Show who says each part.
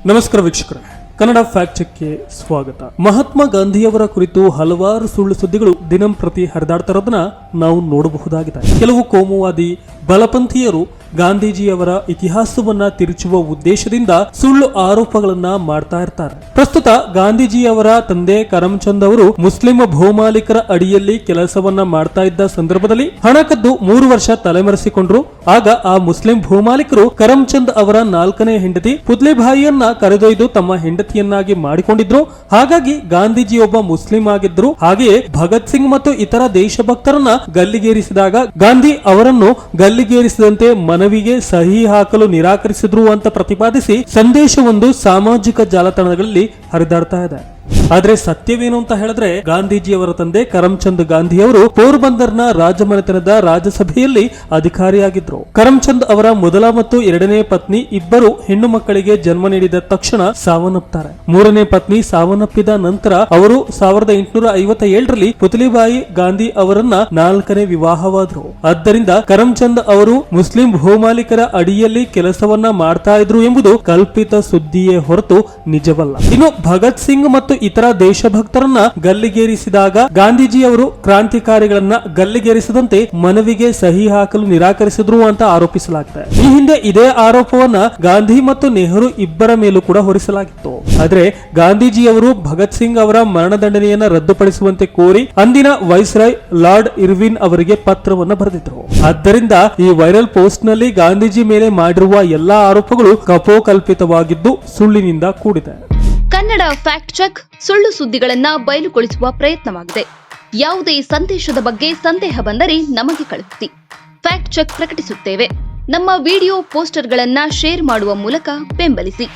Speaker 1: ನಮಸ್ಕಾರ ವೀಕ್ಷಕರೇ, ಕನ್ನಡ ಫ್ಯಾಕ್ಟ್ ಚೆಕ್ಗೆ ಸ್ವಾಗತ. ಮಹಾತ್ಮ ಗಾಂಧಿಯವರ ಕುರಿತು ಹಲವಾರು ಸುಳ್ಳು ಸುದ್ದಿಗಳು ದಿನಂಪ್ರತಿ ಹರಿದಾಡ್ತಾ ಇರೋದನ್ನ ನಾವು ನೋಡಬಹುದಾಗಿದೆ. ಕೆಲವು ಕೋಮುವಾದಿ ಬಲಪಂಥೀಯರು ಗಾಂಧೀಜಿಯವರ ಇತಿಹಾಸವನ್ನ ತಿರುಚುವ ಉದ್ದೇಶದಿಂದ ಸುಳ್ಳು ಆರೋಪಗಳನ್ನ ಮಾಡ್ತಾ ಇರ್ತಾರೆ. ಪ್ರಸ್ತುತ ಗಾಂಧೀಜಿಯವರ ತಂದೆ ಕರಮ್ಚಂದ್ ಅವರು ಮುಸ್ಲಿಂ ಭೂಮಾಲೀಕರ ಅಡಿಯಲ್ಲಿ ಕೆಲಸವನ್ನ ಮಾಡ್ತಾ ಇದ್ದ ಸಂದರ್ಭದಲ್ಲಿ ಹಣ ಕದ್ದು 3 ವರ್ಷ ತಲೆಮರೆಸಿಕೊಂಡ್ರು. ಆಗ ಆ ಮುಸ್ಲಿಂ ಭೂಮಾಲೀಕರು ಕರಮ್ಚಂದ್ ಅವರ 4ನೇ ಹೆಂಡತಿ ಪುತ್ಲಿಬಾಯಿಯನ್ನ ಕರೆದೊಯ್ದು ತಮ್ಮ ಹೆಂಡತಿಯನ್ನಾಗಿ ಮಾಡಿಕೊಂಡಿದ್ರು. ಹಾಗಾಗಿ ಗಾಂಧೀಜಿ ಒಬ್ಬ ಮುಸ್ಲಿಂ ಆಗಿದ್ರು. ಹಾಗೆಯೇ ಭಗತ್ ಸಿಂಗ್ ಮತ್ತು ಇತರ ದೇಶಭಕ್ತರನ್ನ ಗಲ್ಲಿಗೇರಿಸಿದಾಗ ಗಾಂಧಿ ಅವರನ್ನು ಗಲ್ಲಿಗೇರಿಸಿದಂತೆ ಮನವಿಗೆ ಸಹಿ ಹಾಕಲು ನಿರಾಕರಿಸಿದ್ರು ಅಂತ ಪ್ರತಿಪಾದಿಸಿ ಸಂದೇಶವೊಂದು ಸಾಮಾಜಿಕ ಜಾಲತಾಣಗಳಲ್ಲಿ ಹರಿದಾಡ್ತಾ ಇದೆ. ಆದ್ರೆ ಸತ್ಯವೇನು ಅಂತ ಹೇಳಿದ್ರೆ, ಗಾಂಧೀಜಿಯವರ ತಂದೆ ಕರಮ್ಚಂದ್ ಗಾಂಧಿಯವರು ಪೋರ್ಬಂದರ್ನ ರಾಜಮನೆತನದ ರಾಜ್ಯಸಭೆಯಲ್ಲಿ ಅಧಿಕಾರಿಯಾಗಿದ್ರು. ಕರಮ್ಚಂದ್ ಅವರ ಮೊದಲ ಮತ್ತು 2ನೇ ಪತ್ನಿ ಇಬ್ಬರು ಹೆಣ್ಣು ಮಕ್ಕಳಿಗೆ ಜನ್ಮ ನೀಡಿದ ತಕ್ಷಣ ಸಾವನ್ನಪ್ತಾರೆ. 3ನೇ ಪತ್ನಿ ಸಾವನ್ನಪ್ಪಿದ ನಂತರ ಅವರು 1857ರಲ್ಲಿ ಪುತ್ಲಿಬಾಯಿ ಗಾಂಧಿ ಅವರನ್ನ 4ನೇ ವಿವಾಹವಾದ್ರು. ಆದ್ದರಿಂದ ಕರಮ್ಚಂದ್ ಅವರು ಮುಸ್ಲಿಂ ಭೂಮಾಲೀಕರ ಅಡಿಯಲ್ಲಿ ಕೆಲಸವನ್ನ ಮಾಡ್ತಾ ಇದ್ರು ಎಂಬುದು ಕಲ್ಪಿತ ಸುದ್ದಿಯೇ ಹೊರತು ನಿಜವಲ್ಲ. ಇನ್ನು ಭಗತ್ ಸಿಂಗ್ ಮತ್ತು ಇತರ ದೇಶಭಕ್ತರನ್ನ ಗಲ್ಲಿಗೇರಿಸಿದಾಗ ಗಾಂಧೀಜಿಯವರು ಕ್ರಾಂತಿಕಾರಿಗಳನ್ನ ಗಲ್ಲಿಗೇರಿಸದಂತೆ ಮನವಿಗೆ ಸಹಿ ಹಾಕಲು ನಿರಾಕರಿಸಿದ್ರು ಅಂತ ಆರೋಪಿಸಲಾಗಿದೆ. ಈ ಹಿಂದೆ ಇದೇ ಆರೋಪವನ್ನ ಗಾಂಧಿ ಮತ್ತು ನೆಹರು ಇಬ್ಬರ ಮೇಲೂ ಕೂಡ ಹೊರಿಸಲಾಗಿತ್ತು. ಆದ್ರೆ ಗಾಂಧೀಜಿಯವರು ಭಗತ್ ಸಿಂಗ್ ಅವರ ಮರಣದಂಡನೆಯನ್ನ ರದ್ದುಪಡಿಸುವಂತೆ ಕೋರಿ ಅಂದಿನ ವೈಸ್ರಾಯ್ ಲಾರ್ಡ್ ಇರ್ವಿನ್ ಅವರಿಗೆ ಪತ್ರವನ್ನ ಬರೆದಿದ್ರು. ಆದ್ದರಿಂದ ಈ ವೈರಲ್ ಪೋಸ್ಟ್ ನಲ್ಲಿ ಗಾಂಧೀಜಿ ಮೇಲೆ ಮಾಡಿರುವ ಎಲ್ಲಾ ಆರೋಪಗಳು ಕಪೋಕಲ್ಪಿತವಾಗಿದ್ದು ಸುಳ್ಳಿನಿಂದ ಕೂಡಿದೆ.
Speaker 2: ಕನ್ನಡ ಫ್ಯಾಕ್ಟ್ ಚೆಕ್ ಸುಳ್ಳು ಸುದ್ದಿಗಳನ್ನ ಬಯಲುಗೊಳಿಸುವ ಪ್ರಯತ್ನವಾಗಿದೆ. ಯಾವುದೇ ಸಂದೇಶದ ಬಗ್ಗೆ ಸಂದೇಹ ಬಂದರೆ ನಮಗೆ ಕಳುಹಿಸಿ. ಫ್ಯಾಕ್ಟ್ ಚೆಕ್ ಪ್ರಕಟಿಸುತ್ತೇವೆ. ನಮ್ಮ ವಿಡಿಯೋ ಪೋಸ್ಟರ್ಗಳನ್ನ ಶೇರ್ ಮಾಡುವ ಮೂಲಕ ಬೆಂಬಲಿಸಿ.